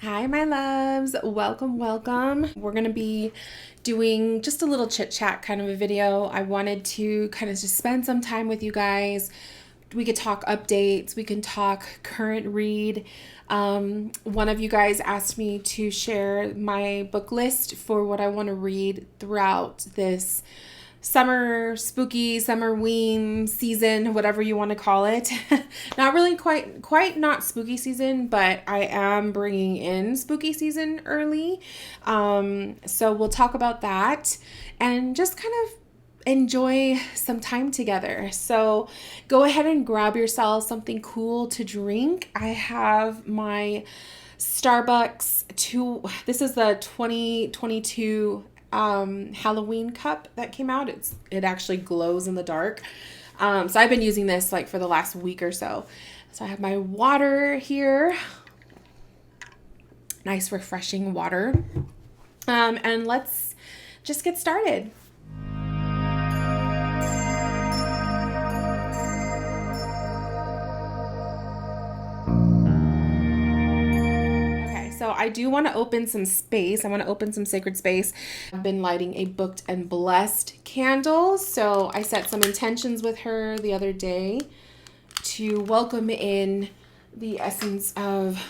Hi, my loves. Welcome, welcome. We're going to be doing just a little chit chat kind of a video. I wanted to kind of just spend some time with you guys. We could talk updates, we can talk current read. One of you guys asked me to share my book list for what I want to read throughout this summer, spooky summerween season, whatever you want to call it. Not really quite not spooky season, but I am bringing in spooky season early. So we'll talk about that and just kind of enjoy some time together. So go ahead and grab yourself something cool to drink. I have my Starbucks this is the 2022 Halloween cup that came out. It actually glows in the dark. So I've been using this like for the last week or so. So I have my water here. Nice refreshing water. And let's just get started. So I do want to open some space. I want to open some sacred space. I've been lighting a booked and blessed candle. So I set some intentions with her the other day to welcome in the essence of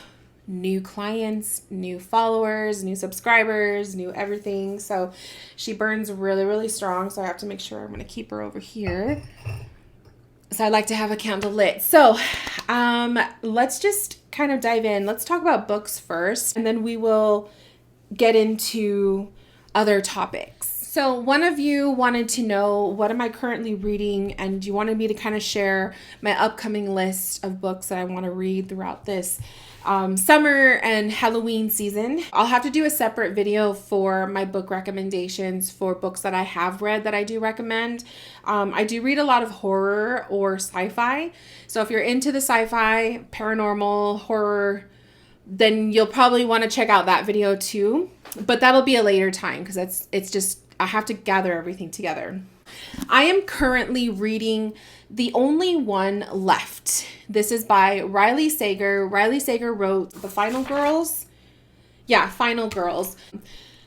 new clients, new followers, new subscribers, new everything. So she burns really, really strong. So I have to make sure I'm going to keep her over here. So I like to have a candle lit. So let's just kind of dive in. Let's talk about books first, and then we will get into other topics. So one of you wanted to know, what am I currently reading? And you wanted me to kind of share my upcoming list of books that I want to read throughout this summer and Halloween season. I'll have to do a separate video for my book recommendations for books that I have read that I do recommend. I do read a lot of horror or sci-fi. So if you're into the sci-fi, paranormal, horror, then you'll probably want to check out that video too. But that'll be a later time because it's just, I have to gather everything together. I am currently reading The Only One Left. This is by Riley Sager. Riley Sager wrote The Final Girls. Yeah, Final Girls.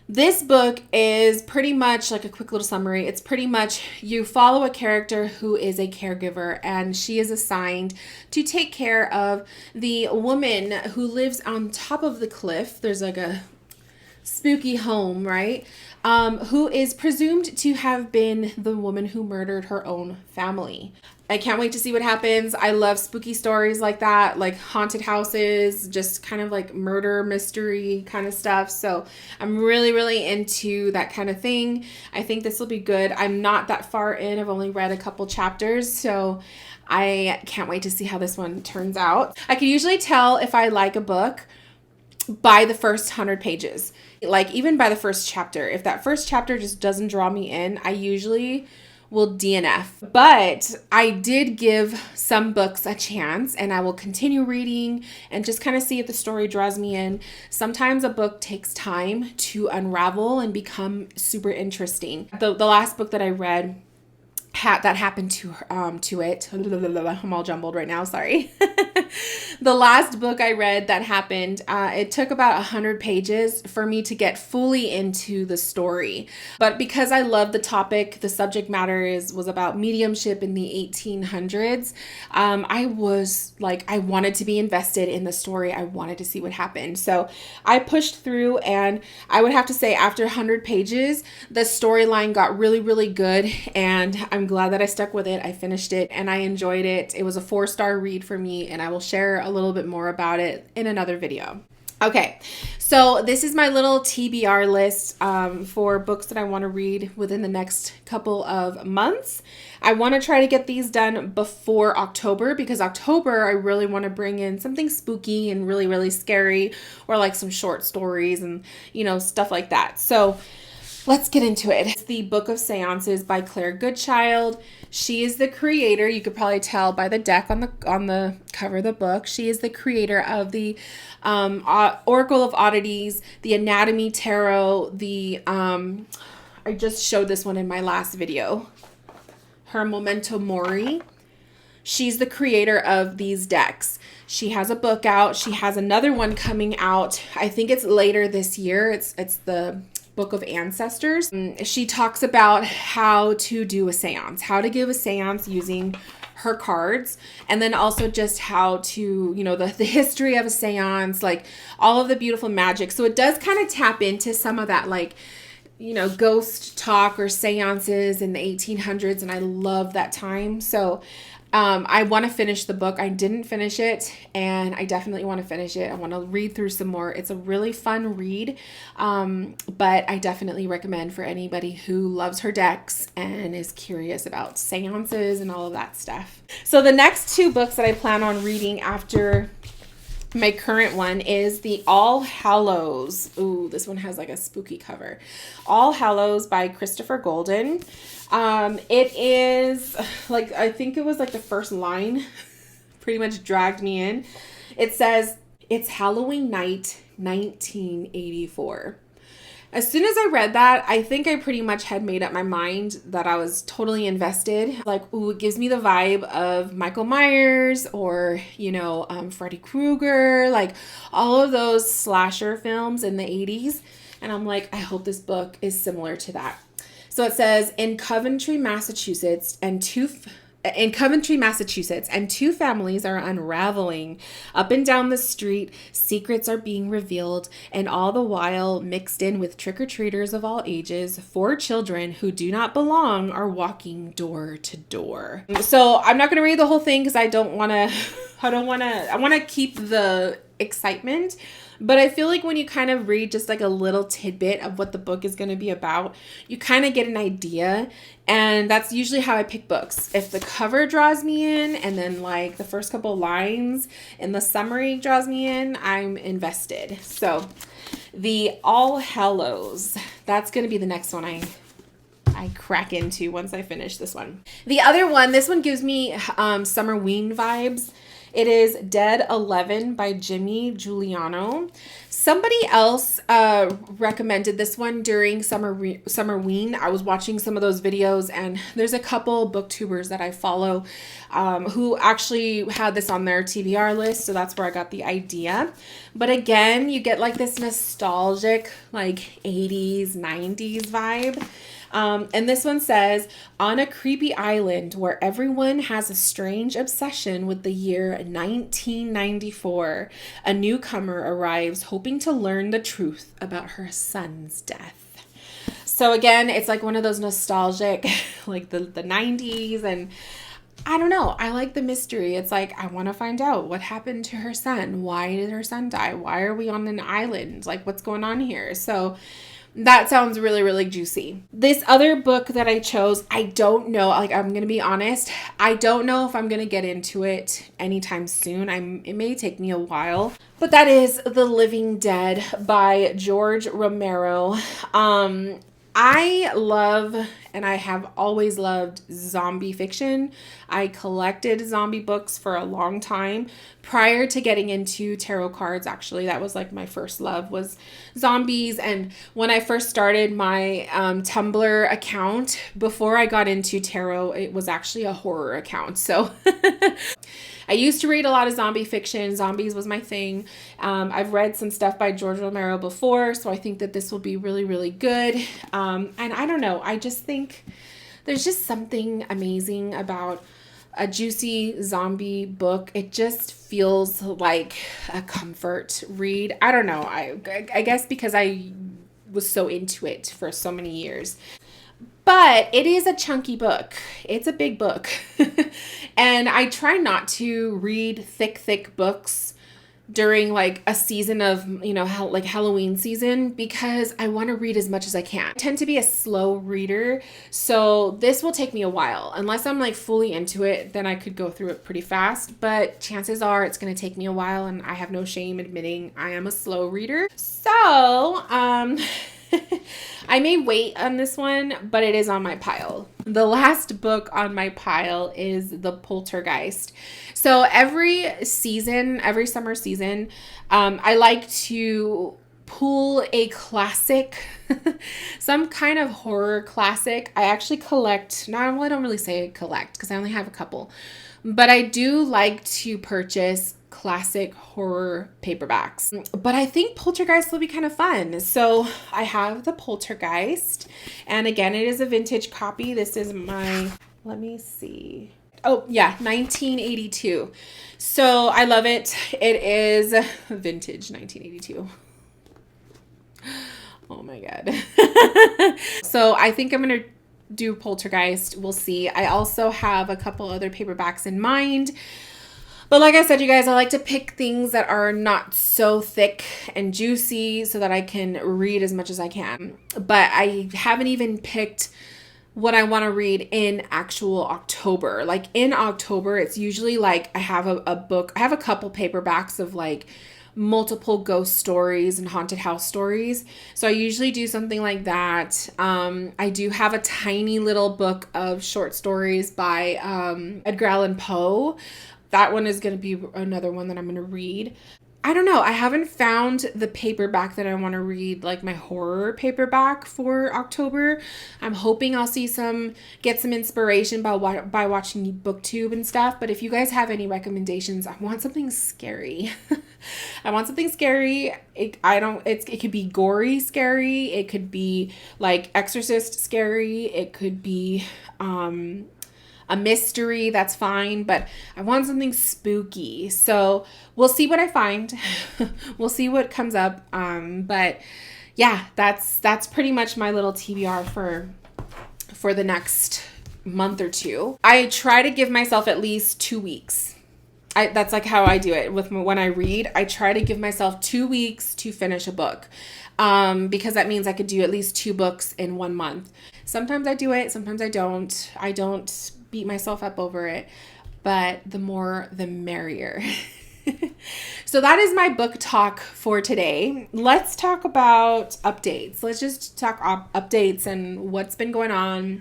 This book is pretty much like a quick little summary. It's pretty much you follow a character who is a caregiver, and she is assigned to take care of the woman who lives on top of the cliff. There's like a spooky home, right? Who is presumed to have been the woman who murdered her own family. I can't wait to see what happens. I love spooky stories like that, like haunted houses, just kind of like murder mystery kind of stuff. So I'm really, really into that kind of thing. I think this will be good. I'm not that far in. I've only read a couple chapters, so I can't wait to see how this one turns out. I can usually tell if I like a book by the first 100 pages. Like even by the first chapter. If that first chapter just doesn't draw me in, I usually will DNF. But I did give some books a chance, and I will continue reading and just kind of see if the story draws me in. Sometimes a book takes time to unravel and become super interesting. The last book that I read that happened to it. I'm all jumbled right now. Sorry. The last book I read that happened, it took about 100 pages for me to get fully into the story. But because I love the topic, the subject matter was about mediumship in the 1800s. I was like, I wanted to be invested in the story. I wanted to see what happened. So I pushed through, and I would have to say after 100 pages, the storyline got really, really good. And I'm glad that I stuck with it. I finished it and I enjoyed it. It was a 4-star read for me, and I will share a little bit more about it in another video. Okay, so this is my little TBR list for books that I want to read within the next couple of months. I want to try to get these done before October, because October I really want to bring in something spooky and really, really scary, or like some short stories and, stuff like that. So let's get into it. It's the Book of Seances by Claire Goodchild. She is the creator. You could probably tell by the deck on the cover of the book. She is the creator of the Oracle of Oddities, the Anatomy Tarot, I just showed this one in my last video, her Memento Mori. She's the creator of these decks. She has a book out. She has another one coming out. I think it's later this year. It's the Book of Ancestors. She talks about how to do a seance, how to give a seance using her cards, and then also just how to, the history of a seance, like all of the beautiful magic. So it does kind of tap into some of that, like, ghost talk or seances in the 1800s, and I love that time. So I want to finish the book. I didn't finish it, and I definitely want to finish it. I want to read through some more. It's a really fun read, but I definitely recommend for anybody who loves her decks and is curious about seances and all of that stuff. So the next two books that I plan on reading after my current one is the All Hallows. Ooh, this one has like a spooky cover. All Hallows by Christopher Golden. It is like, I think it was like the first line pretty much dragged me in. It says, "It's Halloween night, 1984. As soon as I read that, I think I pretty much had made up my mind that I was totally invested. Like, ooh, it gives me the vibe of Michael Myers or, Freddy Krueger, like all of those slasher films in the 80s. And I'm like, I hope this book is similar to that. So it says, in Coventry, Massachusetts, and two families are unraveling. Up and down the street, secrets are being revealed, and all the while, mixed in with trick-or-treaters of all ages, 4 children who do not belong are walking door to door." So I'm not going to read the whole thing because I want to keep the excitement. But I feel like when you kind of read just like a little tidbit of what the book is going to be about, you kind of get an idea. And that's usually how I pick books. If the cover draws me in and then like the first couple lines in the summary draws me in, I'm invested. So the All Hallows, that's going to be the next one I crack into once I finish this one. The other one, this one gives me Summerween vibes. It is Dead 11 by Jimmy Giuliano. Somebody else recommended this one during Summerween. I was watching some of those videos, and there's a couple booktubers that I follow who actually had this on their TBR list, so that's where I got the idea. But again, you get like this nostalgic, like 80s, 90s vibe. And this one says, on a creepy island where everyone has a strange obsession with the year 1994, a newcomer arrives hoping to learn the truth about her son's death. So again, it's like one of those nostalgic, like the 90s, and I don't know. I like the mystery. It's like, I want to find out what happened to her son. Why did her son die? Why are we on an island? Like, what's going on here? So that sounds really, really juicy. This other book that I chose, I don't know. Like, I'm going to be honest. I don't know if I'm going to get into it anytime soon. It may take me a while. But that is The Living Dead by George Romero. I love, and I have always loved, zombie fiction. I collected zombie books for a long time prior to getting into tarot cards. Actually, that was like my first love, was zombies. And when I first started my Tumblr account, before I got into tarot, it was actually a horror account. So I used to read a lot of zombie fiction. Zombies was my thing. I've read some stuff by George Romero before, so I think that this will be really, really good. And I don't know. I just think there's just something amazing about a juicy zombie book. It just feels like a comfort read. I don't know. I guess because I was so into it for so many years. But it is a chunky book. It's a big book. And I try not to read thick books during like a season of, like Halloween season, because I want to read as much as I can. I tend to be a slow reader, so this will take me a while. Unless I'm like fully into it, then I could go through it pretty fast, but chances are it's going to take me a while, and I have no shame admitting I am a slow reader. So, I may wait on this one, but it is on my pile. The last book on my pile is The Poltergeist. So every summer season, I like to pull a classic, some kind of horror classic. I actually collect, I don't really say collect because I only have a couple, but I do like to purchase classic horror paperbacks. But I think Poltergeist will be kind of fun. So I have the Poltergeist. And again, it is a vintage copy. This is my, let me see. Oh, yeah, 1982. So I love it. It is vintage 1982. Oh my God. So I think I'm going to do Poltergeist. We'll see. I also have a couple other paperbacks in mind. But like I said, you guys, I like to pick things that are not so thick and juicy so that I can read as much as I can. But I haven't even picked what I want to read in actual October. Like in October, it's usually like I have a book. I have a couple paperbacks of like multiple ghost stories and haunted house stories. So I usually do something like that. I do have a tiny little book of short stories by Edgar Allan Poe. That one is going to be another one that I'm going to read. I don't know. I haven't found the paperback that I want to read, like my horror paperback for October. I'm hoping I'll get some inspiration by watching BookTube and stuff. But if you guys have any recommendations, I want something scary. I want something scary. It could be gory scary. It could be like Exorcist scary. It could be, a mystery, that's fine, but I want something spooky. So we'll see what I find. We'll see what comes up. But yeah, that's pretty much my little TBR for the next month or two. I try to give myself at least 2 weeks. That's like how I do it when I read. I try to give myself 2 weeks to finish a book. Because that means I could do at least 2 books in 1 month. Sometimes I do it, sometimes I don't. I don't beat myself up over it, but the more the merrier. So that is my book talk for today. Let's talk about updates. Let's just talk updates and what's been going on.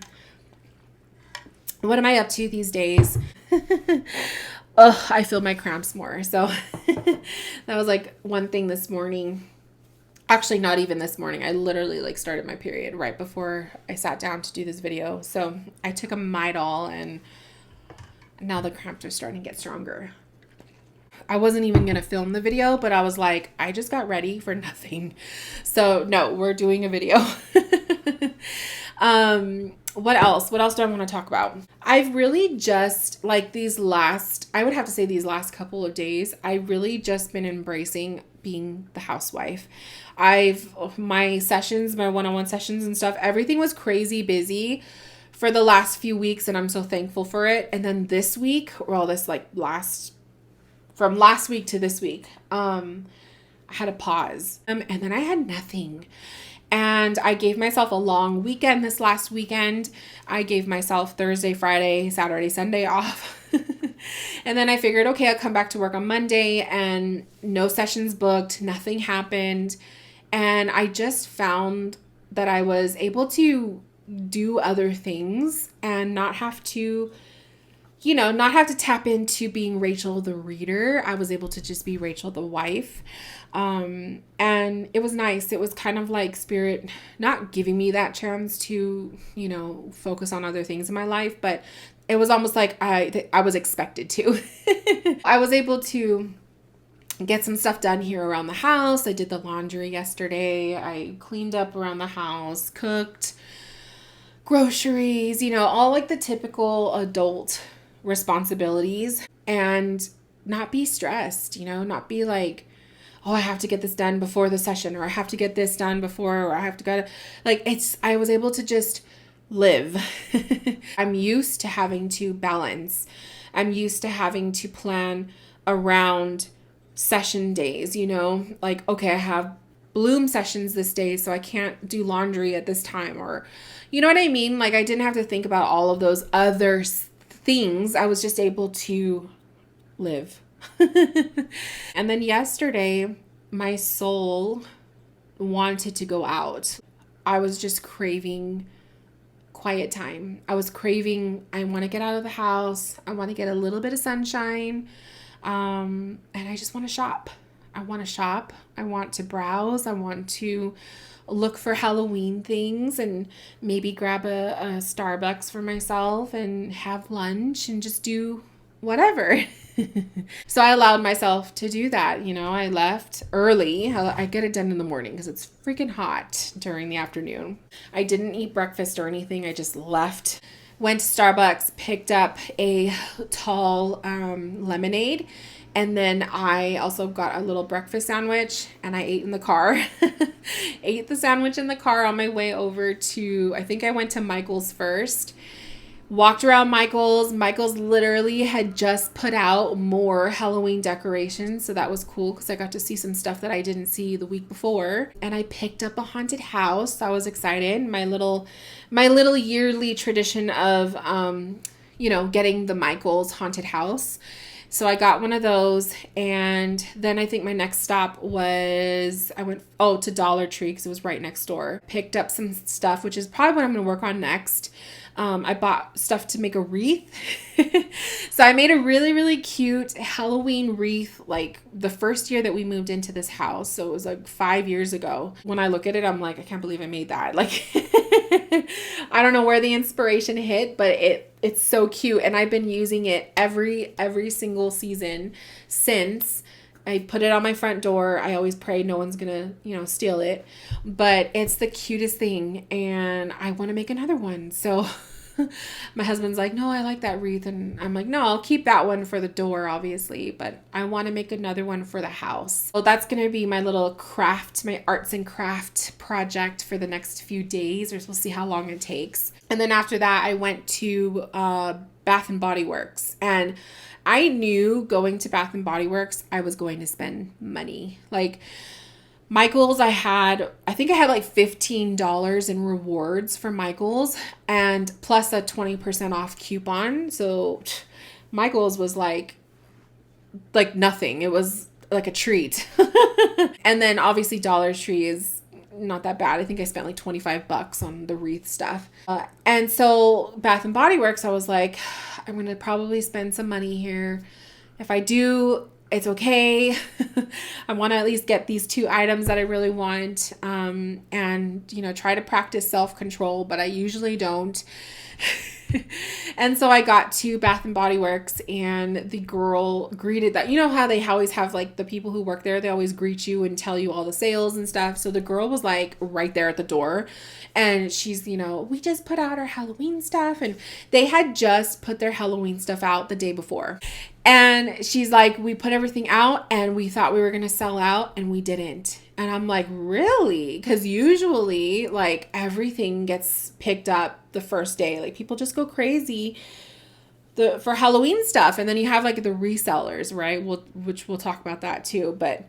What am I up to these days? Oh, I feel my cramps more. So that was like one thing this morning. Actually, not even this morning. I literally like started my period right before I sat down to do this video. So I took a Midol and now the cramps are starting to get stronger. I wasn't even going to film the video, but I was like, I just got ready for nothing. So no, we're doing a video. What else? What else do I want to talk about? I've really just like these last couple of days, I've really just been embracing being the housewife. My sessions, my one-on-one sessions and stuff, everything was crazy busy for the last few weeks and I'm so thankful for it. And then this week, from last week to this week, I had a pause. And then I had nothing. And I gave myself a long weekend this last weekend. I gave myself Thursday, Friday, Saturday, Sunday off. And then I figured, okay, I'll come back to work on Monday and no sessions booked, nothing happened. And I just found that I was able to do other things and not have to tap into being Rachel the reader. I was able to just be Rachel the wife. And it was nice. It was kind of like Spirit not giving me that chance to, focus on other things in my life, but it was almost like I was expected to. I was able to get some stuff done here around the house. I did the laundry yesterday. I cleaned up around the house, cooked groceries, all like the typical adult responsibilities, and not be stressed, not be like, oh, I have to get this done before the session, or I have to get this done before, or I have to go I was able to just live. I'm used to having to balance. I'm used to having to plan around session days, like, okay, I have Bloom sessions this day, so I can't do laundry at this time, or, you know what I mean? Like, I didn't have to think about all of those other things. I was just able to live. And then yesterday, my soul wanted to go out. I was just craving quiet time. I want to get out of the house. I want to get a little bit of sunshine. And I just want to shop. I want to browse. I want to look for Halloween things and maybe grab a Starbucks for myself and have lunch and just do whatever. So I allowed myself to do that. I left early. I get it done in the morning because it's freaking hot during the afternoon. I didn't eat breakfast or anything. I just left, went to Starbucks, picked up a tall lemonade. And then I also got a little breakfast sandwich and I ate in the car. Ate the sandwich in the car on my way over to, I think I went to Michael's first. Walked around Michael's. Michael's literally had just put out more Halloween decorations. So that was cool because I got to see some stuff that I didn't see the week before. And I picked up a haunted house. I was excited. My little yearly tradition of, getting the Michael's haunted house. So I got one of those, and then I think my next stop was, I went to Dollar Tree because it was right next door. Picked up some stuff, which is probably what I'm going to work on next. I bought stuff to make a wreath. So I made a really, really cute Halloween wreath like the first year that we moved into this house. So it was like 5 years ago. When I look at it, I'm like, I can't believe I made that. Like, I don't know where the inspiration hit, but it's so cute. And I've been using it every single season since. I put it on my front door. I always pray no one's gonna, steal it. But it's the cutest thing, and I want to make another one. So my husband's like, no, I like that wreath. And I'm like, no, I'll keep that one for the door, obviously. But I want to make another one for the house. So that's going to be my little craft, my arts and craft project for the next few days, or we'll see how long it takes. And then after that, I went to Bath and Body Works. And I knew going to Bath and Body Works, I was going to spend money. Like Michael's, I think I had like $15 in rewards for Michael's and plus a 20% off coupon. So Michael's was like nothing. It was like a treat. And then obviously Dollar Tree is not that bad. I think I spent like $25 on the wreath stuff. And so Bath and Body Works, I was like, I'm going to probably spend some money here. If I do, it's okay. I want to at least get these 2 items that I really want. And, try to practice self-control, but I usually don't. And so I got to Bath and Body Works, and the girl greeted that. You know how they always have like the people who work there, they always greet you and tell you all the sales and stuff. So the girl was like right there at the door, and she's, we just put out our Halloween stuff, and they had just put their Halloween stuff out the day before. And she's like, we put everything out and we thought we were going to sell out, and we didn't. And I'm like, really? Because usually like everything gets picked up the first day. Like people just go crazy for Halloween stuff. And then you have like the resellers, right? Which we'll talk about that too. But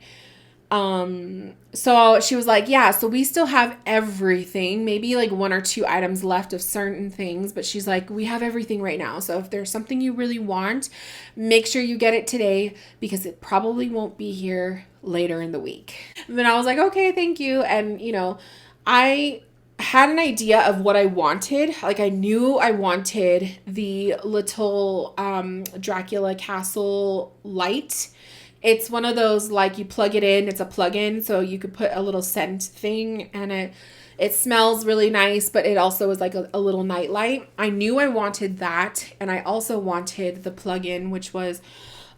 so she was like, yeah, so we still have everything, maybe like 1 or 2 items left of certain things, but she's like, we have everything right now. So if there's something you really want, make sure you get it today because it probably won't be here later in the week. And then I was like, okay, thank you. And I had an idea of what I wanted. Like I knew I wanted the little Dracula Castle light. It's one of those, like, you plug it in, it's a plug-in, so you could put a little scent thing, and it smells really nice, but it also is like a little night light. I knew I wanted that, and I also wanted the plug-in, which was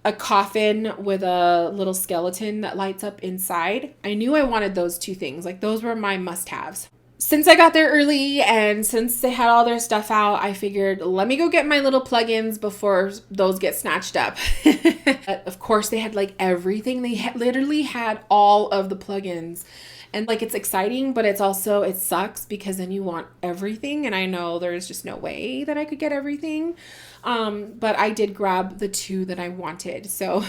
a coffin with a little skeleton that lights up inside. I knew I wanted those 2 things. Like, those were my must-haves. Since I got there early and since they had all their stuff out, I figured, let me go get my little plugins before those get snatched up. But of course, they had like everything. They literally had all of the plugins. And like, it's exciting, but it sucks because then you want everything. And I know there's just no way that I could get everything. But I did grab the 2 that I wanted. So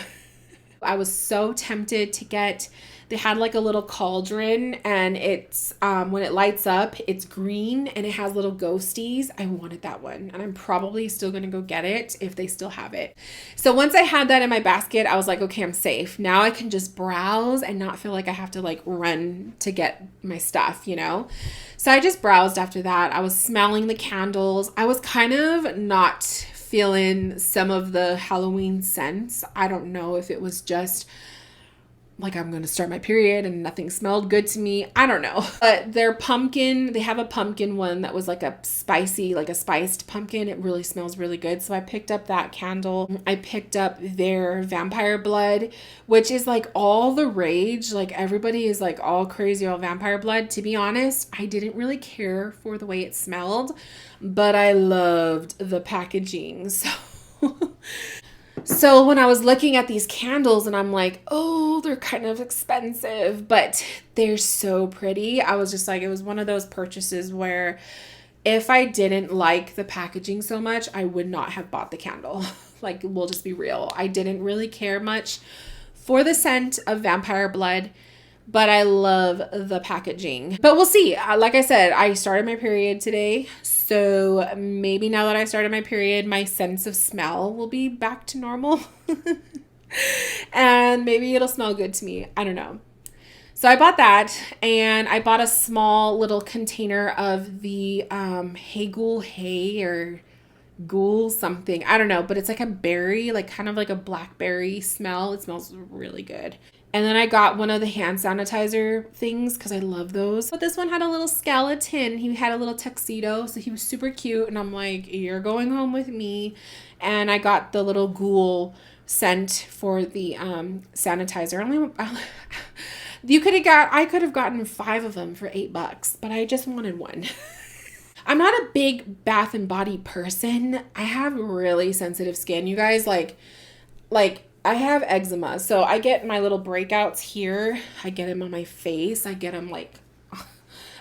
I was so tempted to get, they had like a little cauldron, and it's, when it lights up, it's green and it has little ghosties. I wanted that one, and I'm probably still going to go get it if they still have it. So once I had that in my basket, I was like, okay, I'm safe. Now I can just browse and not feel like I have to like run to get my stuff, So I just browsed after that. I was smelling the candles. I was kind of not feeling some of the Halloween scents. I don't know if it was just like I'm going to start my period and nothing smelled good to me. I don't know. But their pumpkin, they have a pumpkin one that was like a spicy, like a spiced pumpkin. It really smells really good. So I picked up that candle. I picked up their vampire blood, which is like all the rage. Like everybody is like all crazy about vampire blood. To be honest, I didn't really care for the way it smelled, but I loved the packaging. So when I was looking at these candles and I'm like, oh, they're kind of expensive, but they're so pretty. I was just like, it was one of those purchases where if I didn't like the packaging so much, I would not have bought the candle. Like, we'll just be real. I didn't really care much for the scent of vampire blood, but I love the packaging. But we'll see. Like I said, I started my period today. So maybe now that I started my period, my sense of smell will be back to normal. And maybe it'll smell good to me. I don't know. So I bought that, and I bought a small little container of the Hagul hay or ghoul something. I don't know, but it's like a berry, like kind of like a blackberry smell. It smells really good. And then I got one of the hand sanitizer things because I love those. But this one had a little skeleton. He had a little tuxedo, so he was super cute. And I'm like, you're going home with me. And I got the little ghoul scent for the sanitizer. I could have gotten 5 of them for $8, but I just wanted one. I'm not a big Bath and Body person. I have really sensitive skin. You guys, like I have eczema, so I get my little breakouts here. I get them on my face. I get them like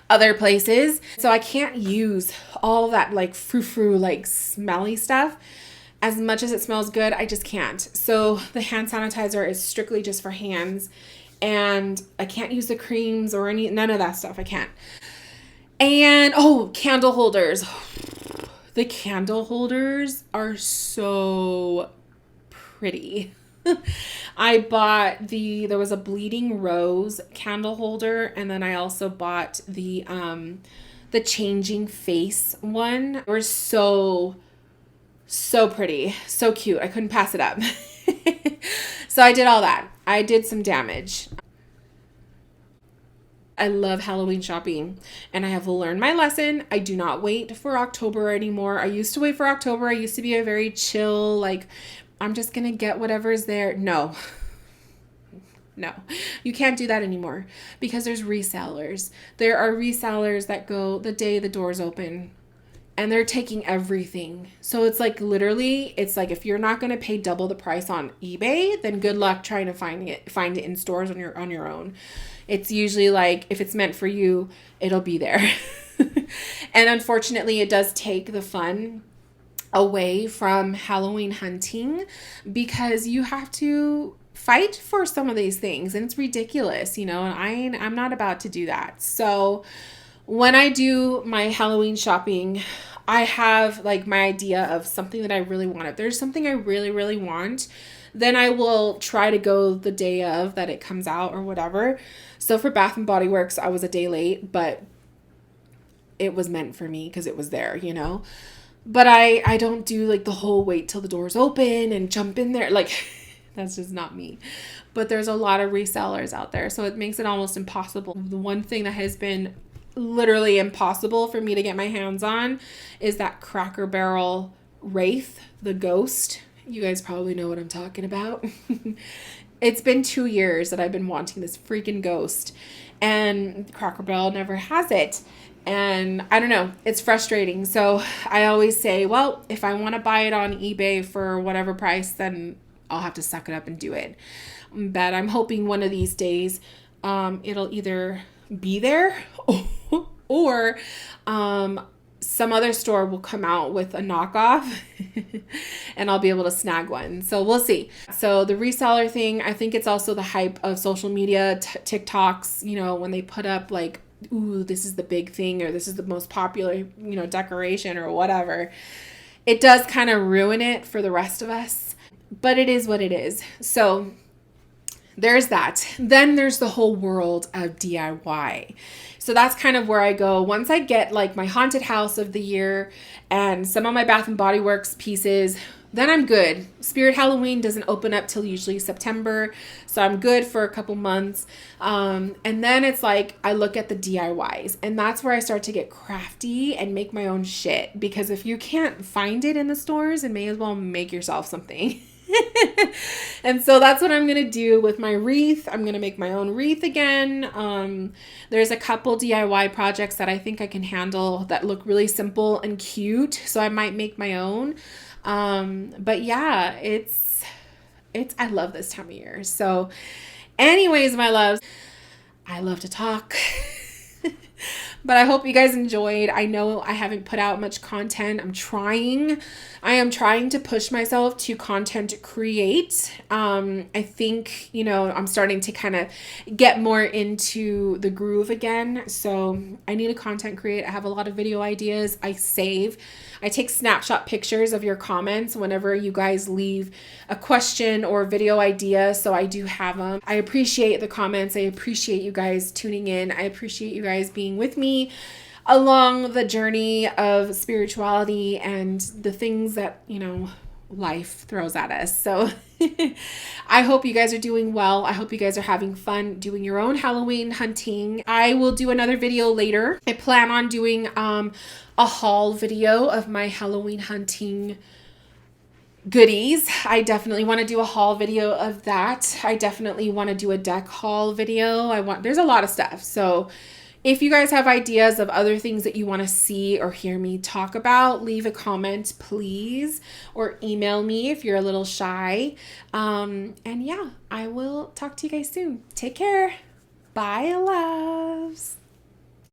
other places. So I can't use all that like frou-frou, like smelly stuff. As much as it smells good, I just can't. So the hand sanitizer is strictly just for hands, and I can't use the creams or none of that stuff. I can't. And candle holders. The candle holders are so pretty. I bought there was a bleeding rose candle holder, and then I also bought the changing face one. They were so pretty, so cute. I couldn't pass it up. So I did all that. I did some damage. I love Halloween shopping, and I have learned my lesson. I do not wait for October anymore. I used to wait for October. I used to be a very chill, like, I'm just going to get whatever's there. No, you can't do that anymore because there's resellers. There are resellers that go the day the doors open, and they're taking everything. So it's like literally, it's like if you're not going to pay double the price on eBay, then good luck trying to find it in stores on your own. It's usually like if it's meant for you, it'll be there. And unfortunately, it does take the fun away from Halloween hunting because you have to fight for some of these things, and it's ridiculous, and I'm not about to do that. So when I do my Halloween shopping, I have like my idea of something that I really want. If there's something I really, really want, then I will try to go the day of that it comes out or whatever. So for Bath and Body Works, I was a day late, but it was meant for me because it was there, But I don't do like the whole wait till the doors open and jump in there. Like, that's just not me. But there's a lot of resellers out there, so it makes it almost impossible. The one thing that has been literally impossible for me to get my hands on is that Cracker Barrel Wraith, the ghost. You guys probably know what I'm talking about. It's been 2 years that I've been wanting this freaking ghost, and Cracker Barrel never has it. And I don't know, it's frustrating. So I always say, well, if I want to buy it on eBay for whatever price, then I'll have to suck it up and do it. But I'm hoping one of these days it'll either be there or some other store will come out with a knockoff and I'll be able to snag one. So we'll see. So the reseller thing, I think it's also the hype of social media, TikToks, when they put up like, ooh, this is the big thing, or this is the most popular, decoration or whatever. It does kind of ruin it for the rest of us, but it is what it is. So there's that. Then there's the whole world of DIY. So that's kind of where I go. Once I get like my haunted house of the year and some of my Bath and Body Works pieces then I'm good. Spirit Halloween doesn't open up till usually September, so I'm good for a couple months. And then it's like I look at the DIYs, and that's where I start to get crafty and make my own shit. Because if you can't find it in the stores, it may as well make yourself something. And so that's what I'm going to do with my wreath. I'm going to make my own wreath again. There's a couple DIY projects that I think I can handle that look really simple and cute. So I might make my own. But yeah, I love this time of year. So anyways, my loves, I love to talk. But I hope you guys enjoyed. I know I haven't put out much content. I am trying to push myself to content create. I think, I'm starting to kind of get more into the groove again. So I need to content create. I have a lot of video ideas. I take snapshot pictures of your comments whenever you guys leave a question or video idea. So I do have them. I appreciate the comments. I appreciate you guys tuning in. I appreciate you guys being with me along the journey of spirituality and the things that, life throws at us. So I hope you guys are doing well. I hope you guys are having fun doing your own Halloween hunting. I will do another video later. I plan on doing a haul video of my Halloween hunting goodies. I definitely want to do a haul video of that. I definitely want to do a deck haul video. There's a lot of stuff. So if you guys have ideas of other things that you want to see or hear me talk about, leave a comment, please, or email me if you're a little shy. And yeah, I will talk to you guys soon. Take care. Bye, loves.